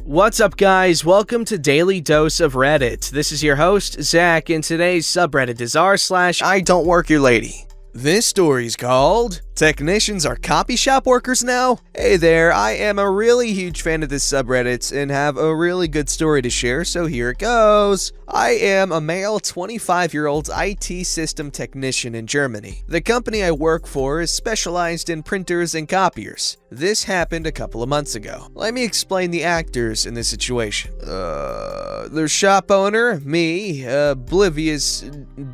What's up, guys? Welcome to Daily Dose of Reddit. This is your host, Zach, and today's subreddit is r/IDontWorkHereLady. This story's called Technicians Are Copy Shop Workers Now? Hey there, I am a really huge fan of this subreddit and have a really good story to share, so here it goes. I am a male 25-year-old IT system technician in Germany. The company I work for is specialized in printers and copiers. This happened a couple of months ago. Let me explain the actors in this situation. Their shop owner, me, oblivious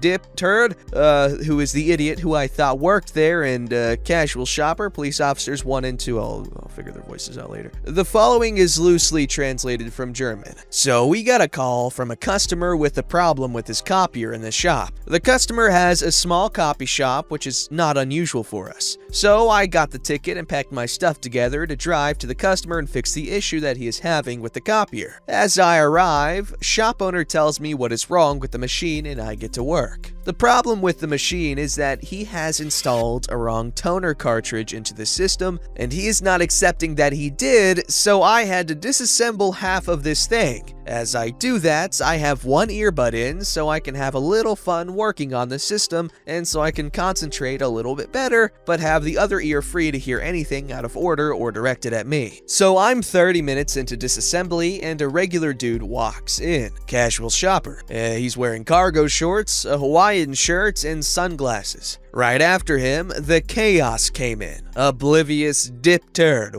dip turd, who is the idiot who I thought worked there, and casual shopper, police officers 1 and 2. I'll figure their voices out later. The following is loosely translated from German. So we got a call from a customer with a problem with his copier in the shop. The customer has a small copy shop, which is not unusual for us. So I got the ticket and packed my stuff together to drive to the customer and fix the issue that he is having with the copier. As I arrive, shop owner tells me what is wrong with the machine and I get to work. The problem with the machine is that he has installed a wrong toner cartridge into the system, and he is not accepting that he did, so I had to disassemble half of this thing. As I do that, I have one earbud in so I can have a little fun working on the system, and so I can concentrate a little bit better, but have the other ear free to hear anything out of order or directed at me. So I'm 30 minutes into disassembly, and a regular dude walks in. Casual shopper. He's wearing cargo shorts, a Hawaiian shirt, and sunglasses. Right after him, the chaos came in. Oblivious dip turd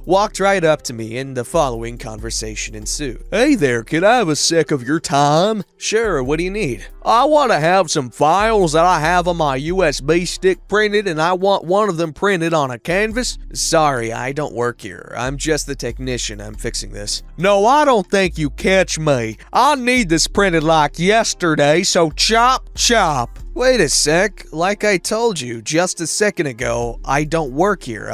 walked right up to me and the following conversation ensued. Hey there, can I have a sec of your time? Sure, what do you need? I want to have some files that I have on my USB stick printed, and I want one of them printed on a canvas. Sorry, I don't work here. I'm just the technician. I'm fixing this. No, I don't think you catch me. I need this printed like yesterday, so chop. Wait a sec, like I told you just a second ago, I don't work here.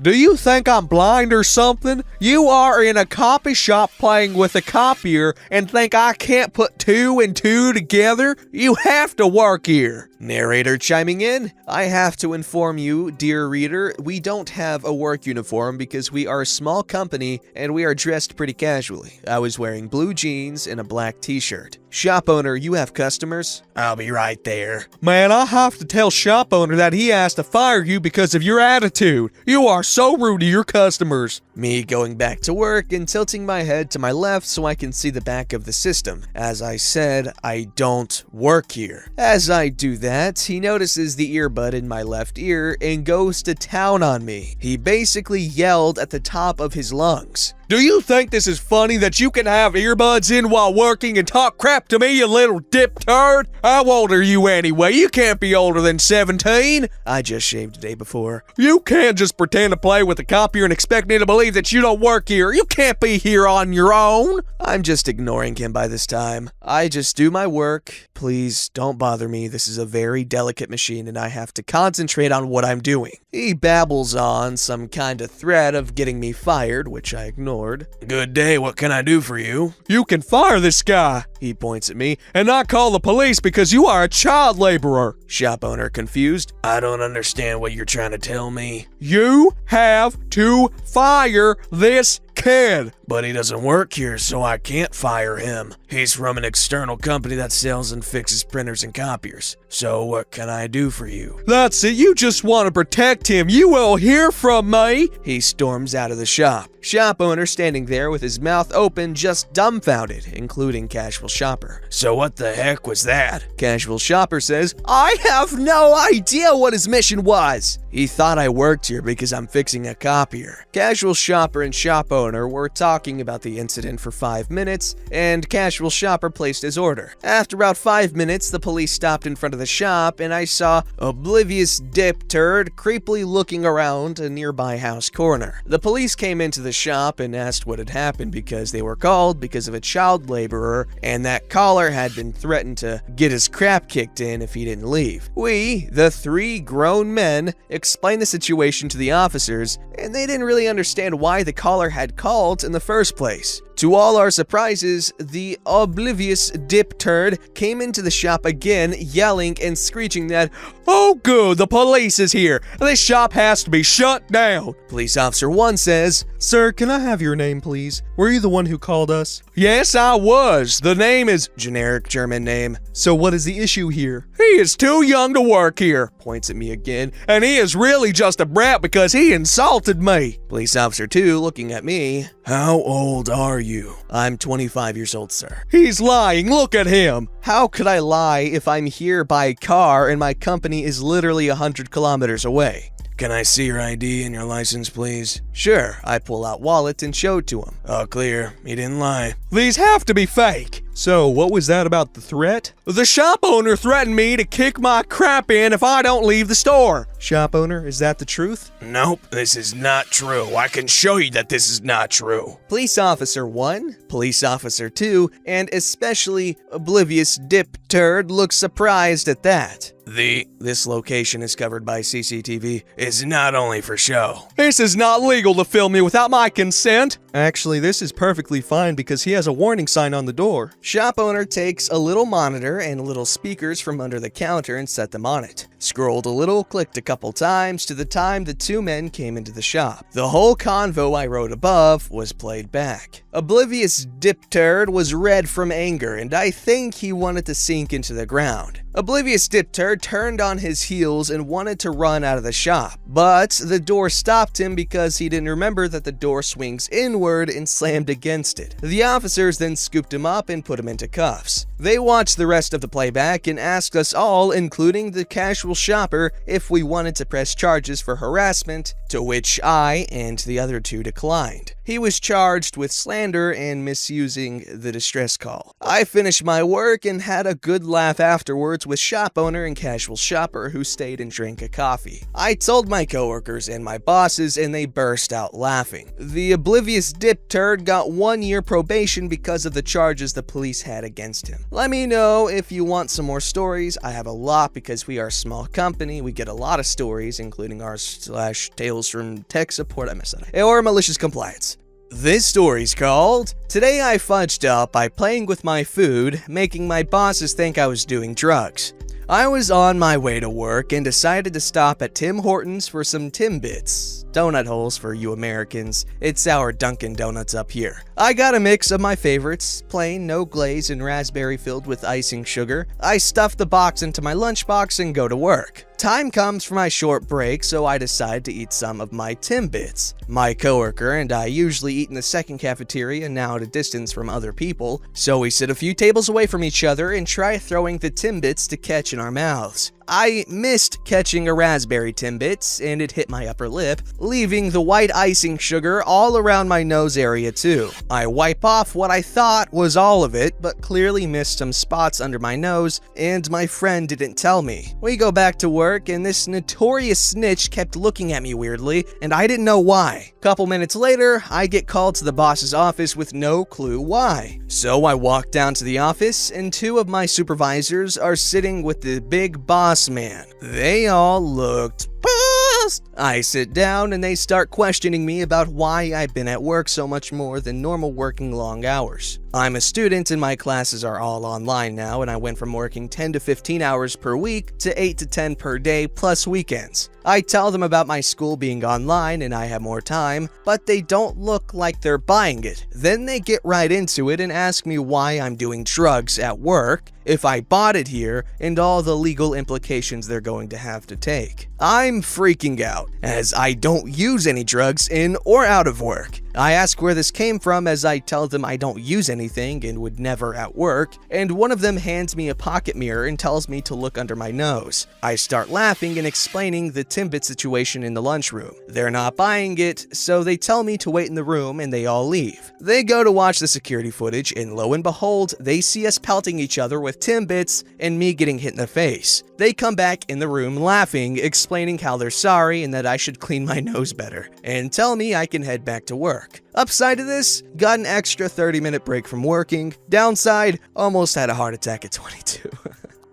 Do you think I'm blind or something? You are in a copy shop playing with a copier and think I can't put 2 and 2 together? You have to work here. Narrator chiming in, I have to inform you, dear reader, we don't have a work uniform because we are a small company and we are dressed pretty casually. I was wearing blue jeans and a black t-shirt. Shop owner, you have customers? I'll be right there. Man, I have to tell shop owner that he has to fire you because of your attitude. You are so rude to your customers. Me going back to work and tilting my head to my left so I can see the back of the system. As I said, I don't work here. As I do that, he notices the earbud in my left ear and goes to town on me. He basically yelled at the top of his lungs. Do you think this is funny that you can have earbuds in while working and talk crap to me, you little dip turd? How old are you anyway? You can't be older than 17. I just shaved the day before. You can't just pretend to play with the copier and expect me to believe that you don't work here. You can't be here on your own. I'm just ignoring him by this time. I just do my work. Please don't bother me. This is a very delicate machine and I have to concentrate on what I'm doing. He babbles on some kind of threat of getting me fired, which I ignored. Good day, what can I do for you? You can fire this guy, he points at me, and not call the police because you are a child laborer. Shop owner confused. I don't understand what you're trying to tell me. You have to fire this kid. But he doesn't work here, so I can't fire him. He's from an external company that sells and fixes printers and copiers. So what can I do for you? That's it, you just want to protect him. You will hear from me. He storms out of the shop. Shop owner standing there with his mouth open, just dumbfounded, including casual shopper. So what the heck was that? Casual shopper says, I have no idea what his mission was. He thought I worked here because I'm fixing a copier. Casual shopper and shop owner were talking about the incident for 5 minutes, and casual shopper placed his order. After about 5 minutes, the police stopped in front of the shop, and I saw oblivious dip turd creepily looking around a nearby house corner. The police came into the shop and asked what had happened because they were called because of a child laborer, and that caller had been threatened to get his crap kicked in if he didn't leave. We, the 3 grown men, explained the situation to the officers, and they didn't really understand why the caller had called in the first place. To all our surprises, the oblivious dip turd came into the shop again, yelling and screeching that, "Oh good, the police is here. This shop has to be shut down." Police Officer 1 says, "Sir, can I have your name, please? Were you the one who called us?" "Yes, I was. The name is..." Generic German name. "So what is the issue here?" "He is too young to work here," points at me again, "and he is really just a brat because he insulted me." Police Officer 2 looking at me, "How old are you?" "I'm 25 years old, sir." "He's lying. Look at him." "How could I lie if I'm here by car and my company is literally 100 kilometers away?" "Can I see your ID and your license, please?" "Sure." I pull out wallet and show it to him. "Oh, clear. He didn't lie." "These have to be fake." "So, what was that about the threat?" "The shop owner threatened me to kick my crap in if I don't leave the store." "Shop owner, is that the truth?" "Nope, this is not true. I can show you that this is not true." Police Officer 1, Police Officer 2, and especially oblivious dip turd looks surprised at that. This location is covered by CCTV is not only for show. This is not legal to film me without my consent. Actually, this is perfectly fine because he has a warning sign on the door. Shop owner takes a little monitor and little speakers from under the counter and set them on it. Scrolled a little, clicked a couple times to the time the two men came into the shop. The whole convo I wrote above was played back. Oblivious dip turd was red from anger, and I think he wanted to sink into the ground. Oblivious dip turd turned on his heels and wanted to run out of the shop, but the door stopped him because he didn't remember that the door swings inward and slammed against it. The officers then scooped him up and put him into cuffs. They watched the rest of the playback and asked us all, including the casual shopper, if we wanted to press charges for harassment, to which I and the other two declined. He was charged with slander and misusing the distress call. I finished my work and had a good laugh afterwards with shop owner and casual shopper who stayed and drank a coffee. I told my coworkers and my bosses and they burst out laughing. The oblivious dip turd got 1 year probation because of the charges the police had against him. Let me know if you want some more stories. I have a lot because we are a small company. We get a lot of stories, including r/Tales from Tech Support, I messed that up, or malicious compliance. This story's called, Today I Fudged Up by Playing with My Food, Making My Bosses Think I Was Doing Drugs. I was on my way to work and decided to stop at Tim Hortons for some Timbits. Donut holes for you Americans. It's our Dunkin' Donuts up here. I got a mix of my favorites, plain, no glaze, and raspberry filled with icing sugar. I stuff the box into my lunchbox and go to work. Time comes for my short break, so I decide to eat some of my Timbits. My coworker and I usually eat in the second cafeteria, now at a distance from other people, so we sit a few tables away from each other and try throwing the Timbits to catch in our mouths. I missed catching a raspberry Timbits, and it hit my upper lip, leaving the white icing sugar all around my nose area too. I wipe off what I thought was all of it, but clearly missed some spots under my nose, and my friend didn't tell me. We go back to work, and this notorious snitch kept looking at me weirdly, and I didn't know why. Couple minutes later, I get called to the boss's office with no clue why. So I walk down to the office, and two of my supervisors are sitting with the big boss man. They all looked pissed. I sit down and they start questioning me about why I've been at work so much more than normal working long hours. I'm a student and my classes are all online now, and I went from working 10 to 15 hours per week to 8 to 10 per day plus weekends. I tell them about my school being online and I have more time, but they don't look like they're buying it. Then they get right into it and ask me why I'm doing drugs at work, if I bought it here, and all the legal implications they're going to have to take. I'm freaking out, as I don't use any drugs in or out of work. I ask where this came from as I tell them I don't use anything and would never at work, and one of them hands me a pocket mirror and tells me to look under my nose. I start laughing and explaining the Timbit situation in the lunchroom. They're not buying it, so they tell me to wait in the room and they all leave. They go to watch the security footage, and lo and behold, they see us pelting each other with Timbits and me getting hit in the face. They come back in the room laughing, explaining how they're sorry and that I should clean my nose better, and tell me I can head back to work. Upside of this, got an extra 30-minute break from working. Downside, almost had a heart attack at 22.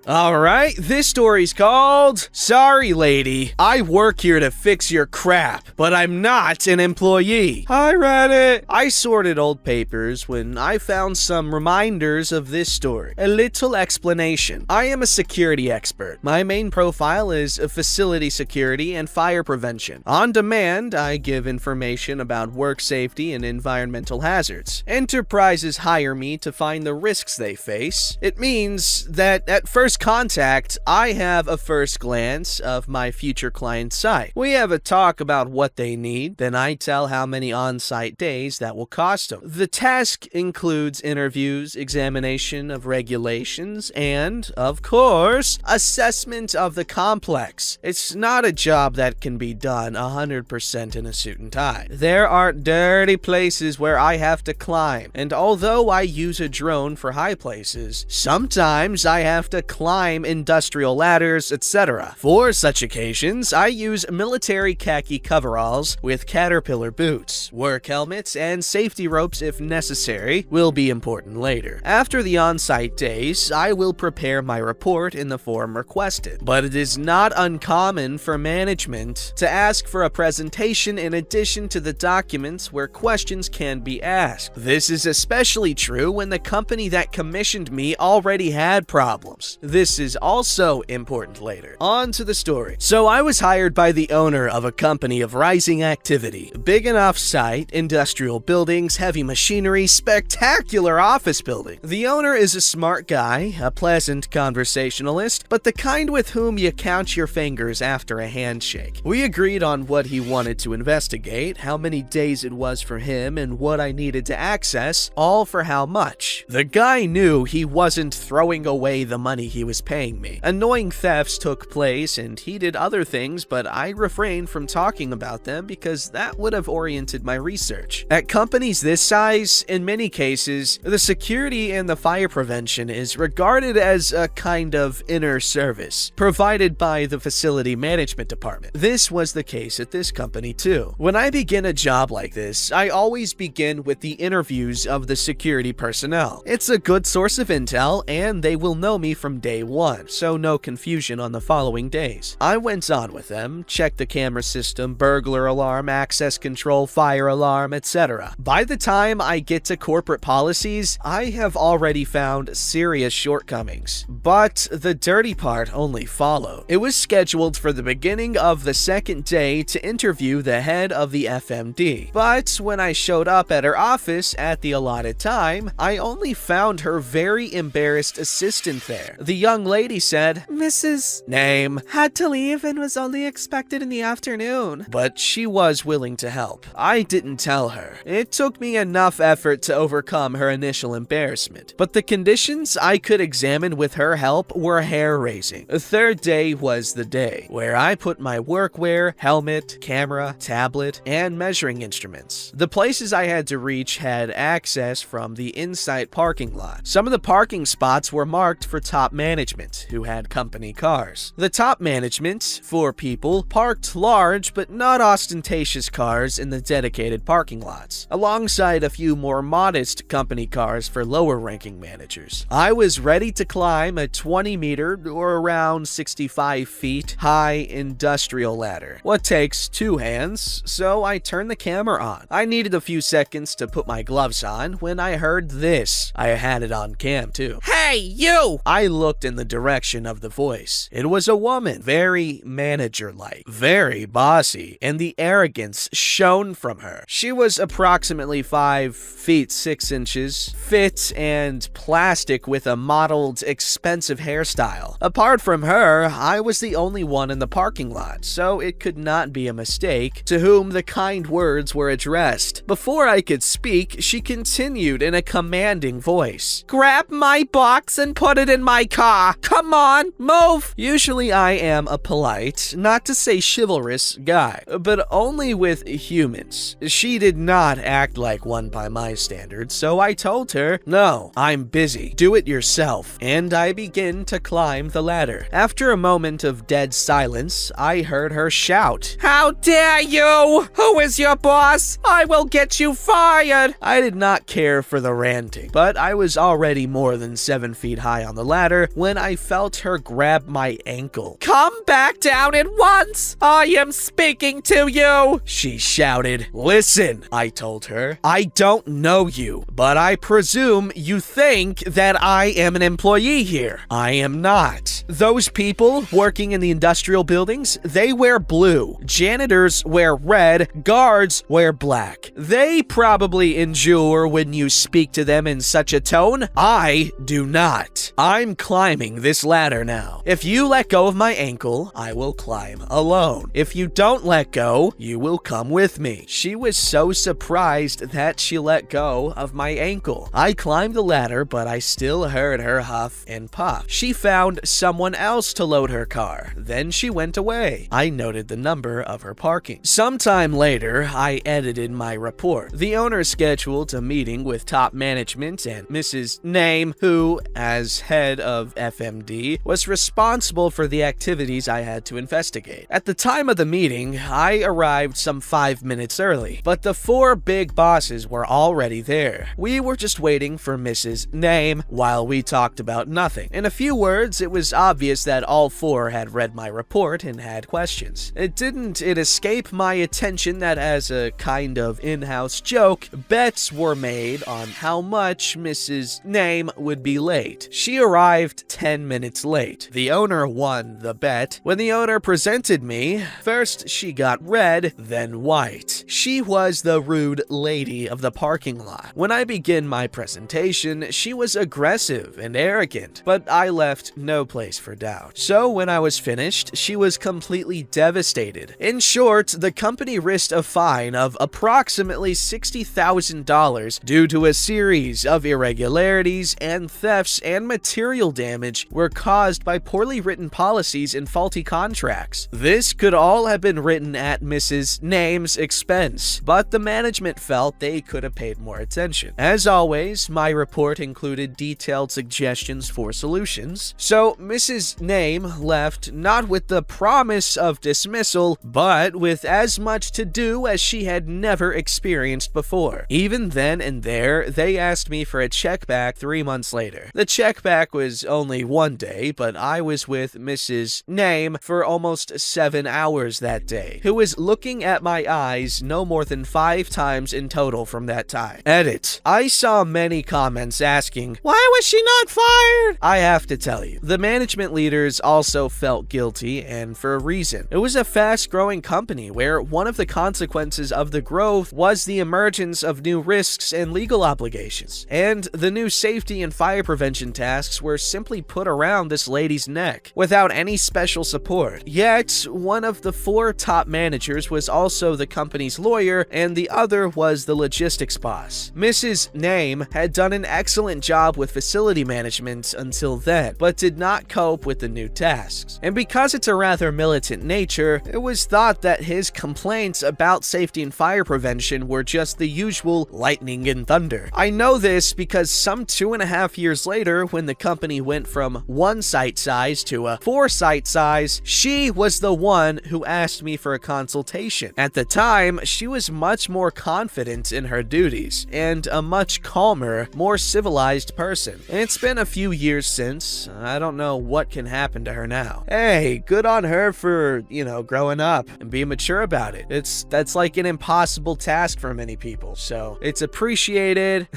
Alright, this story's called Sorry Lady, I work here to fix your crap, but I'm not an employee. Hi Reddit! I sorted old papers when I found some reminders of this story. A little explanation. I am a security expert. My main profile is facility security and fire prevention. On demand, I give information about work safety and environmental hazards. Enterprises hire me to find the risks they face. It means that at first contact, I have a first glance of my future client's site. We have a talk about what they need, then I tell how many on-site days that will cost them. The task includes interviews, examination of regulations, and, of course, assessment of the complex. It's not a job that can be done 100% in a suit and tie. There are dirty places where I have to climb, and although I use a drone for high places, sometimes I have to climb industrial ladders, etc. For such occasions, I use military khaki coveralls with caterpillar boots. Work helmets and safety ropes if necessary will be important later. After the on-site days, I will prepare my report in the form requested, but it is not uncommon for management to ask for a presentation in addition to the documents where questions can be asked. This is especially true when the company that commissioned me already had problems. This is also important later. On to the story. So I was hired by the owner of a company of rising activity. Big enough site, industrial buildings, heavy machinery, spectacular office building. The owner is a smart guy, a pleasant conversationalist, but the kind with whom you count your fingers after a handshake. We agreed on what he wanted to investigate, how many days it was for him, and what I needed to access, all for how much. The guy knew he wasn't throwing away the money he was paying me. Annoying thefts took place and he did other things, but I refrained from talking about them because that would have oriented my research. At companies this size, in many cases, the security and the fire prevention is regarded as a kind of inner service, provided by the facility management department. This was the case at this company too. When I begin a job like this, I always begin with the interviews of the security personnel. It's a good source of intel and they will know me from day one, so no confusion on the following days. I went on with them, checked the camera system, burglar alarm, access control, fire alarm, etc. By the time I get to corporate policies, I have already found serious shortcomings. But the dirty part only followed. It was scheduled for the beginning of the second day to interview the head of the FMD. But when I showed up at her office at the allotted time, I only found her very embarrassed assistant there. The young lady said, "Mrs. Name had to leave and was only expected in the afternoon." But she was willing to help. I didn't tell her. It took me enough effort to overcome her initial embarrassment, but the conditions I could examine with her help were hair-raising. The third day was the day where I put my workwear, helmet, camera, tablet, and measuring instruments. The places I had to reach had access from the inside parking lot. Some of the parking spots were marked for top management, who had company cars. The top management, 4 people, parked large but not ostentatious cars in the dedicated parking lots, alongside a few more modest company cars for lower-ranking managers. I was ready to climb a 20-meter, or around 65 feet, high industrial ladder. What takes 2 hands, so I turned the camera on. I needed a few seconds to put my gloves on when I heard this. I had it on cam too. "Hey, you!" I looked in the direction of the voice. It was a woman, very manager-like, very bossy, and the arrogance shone from her. She was approximately 5 feet 6 inches, fit and plastic with a modeled, expensive hairstyle. Apart from her, I was the only one in the parking lot, so it could not be a mistake to whom the kind words were addressed. Before I could speak, she continued in a commanding voice. "Grab my box and put it in my car. Come on, move!" Usually I am a polite, not to say chivalrous guy, but only with humans. She did not act like one by my standards, so I told her, "No, I'm busy. Do it yourself." And I begin to climb the ladder. After a moment of dead silence, I heard her shout, "How dare you! Who is your boss? I will get you fired!" I did not care for the ranting, but I was already more than 7 feet high on the ladder, when I felt her grab my ankle. "Come back down at once! I am speaking to you!" she shouted. "Listen," I told her. "I don't know you, but I presume you think that I am an employee here. I am not. Those people working in the industrial buildings, they wear blue. Janitors wear red. Guards wear black. They probably endure when you speak to them in such a tone. I do not. I'm climbing this ladder now. If you let go of my ankle, I will climb alone. If you don't let go, you will come with me." She was so surprised that she let go of my ankle. I climbed the ladder, but I still heard her huff and puff. She found someone else to load her car. Then she went away. I noted the number of her parking. Sometime later, I edited my report. The owner scheduled a meeting with top management and Mrs. Name, who, as head of FMD, was responsible for the activities I had to investigate. At the time of the meeting, I arrived some 5 minutes early, but the 4 big bosses were already there. We were just waiting for Mrs. Name while we talked about nothing. In a few words, it was obvious that all 4 had read my report and had questions. It escape my attention that as a kind of in-house joke, bets were made on how much Mrs. Name would be late. She arrived 10 minutes late. The owner won the bet. When the owner presented me, first she got red, then white. She was the rude lady of the parking lot. When I began my presentation, she was aggressive and arrogant, but I left no place for doubt. So when I was finished, she was completely devastated. In short, the company risked a fine of approximately $60,000 due to a series of irregularities and thefts, and material damage were caused by poorly written policies and faulty contracts. This could all have been written at Mrs. Name's expense, but the management felt they could have paid more attention. As always, my report included detailed suggestions for solutions, so Mrs. Name left not with the promise of dismissal, but with as much to do as she had never experienced before. Even then and there, they asked me for a check back 3 months later. The check back was only 1 day, but I was with Mrs. Name for almost 7 hours that day, who was looking at my eyes no more than 5 times in total from that time. Edit. I saw many comments asking, "Why was she not fired?" I have to tell you, the management leaders also felt guilty, and for a reason. It was a fast-growing company where one of the consequences of the growth was the emergence of new risks and legal obligations, and the new safety and fire prevention tasks were simply put around this lady's neck without any special support. Yet, one of the 4 top managers was also the company's lawyer, and the other was the logistics boss. Mrs. Name had done an excellent job with facility management until then, but did not cope with the new tasks. And because it's a rather militant nature, it was thought that his complaints about safety and fire prevention were just the usual lightning and thunder. I know this because some 2.5 years later, when the company went from 1 site size to a 4 site size, she was the one who asked me for a consultation. At the time, she was much more confident in her duties and a much calmer, more civilized person. And it's been a few years since. I don't know what can happen to her now. Hey, good on her for, growing up and being mature about it. That's like an impossible task for many people, so it's appreciated.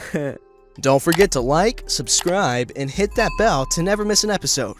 Don't forget to like, subscribe, and hit that bell to never miss an episode.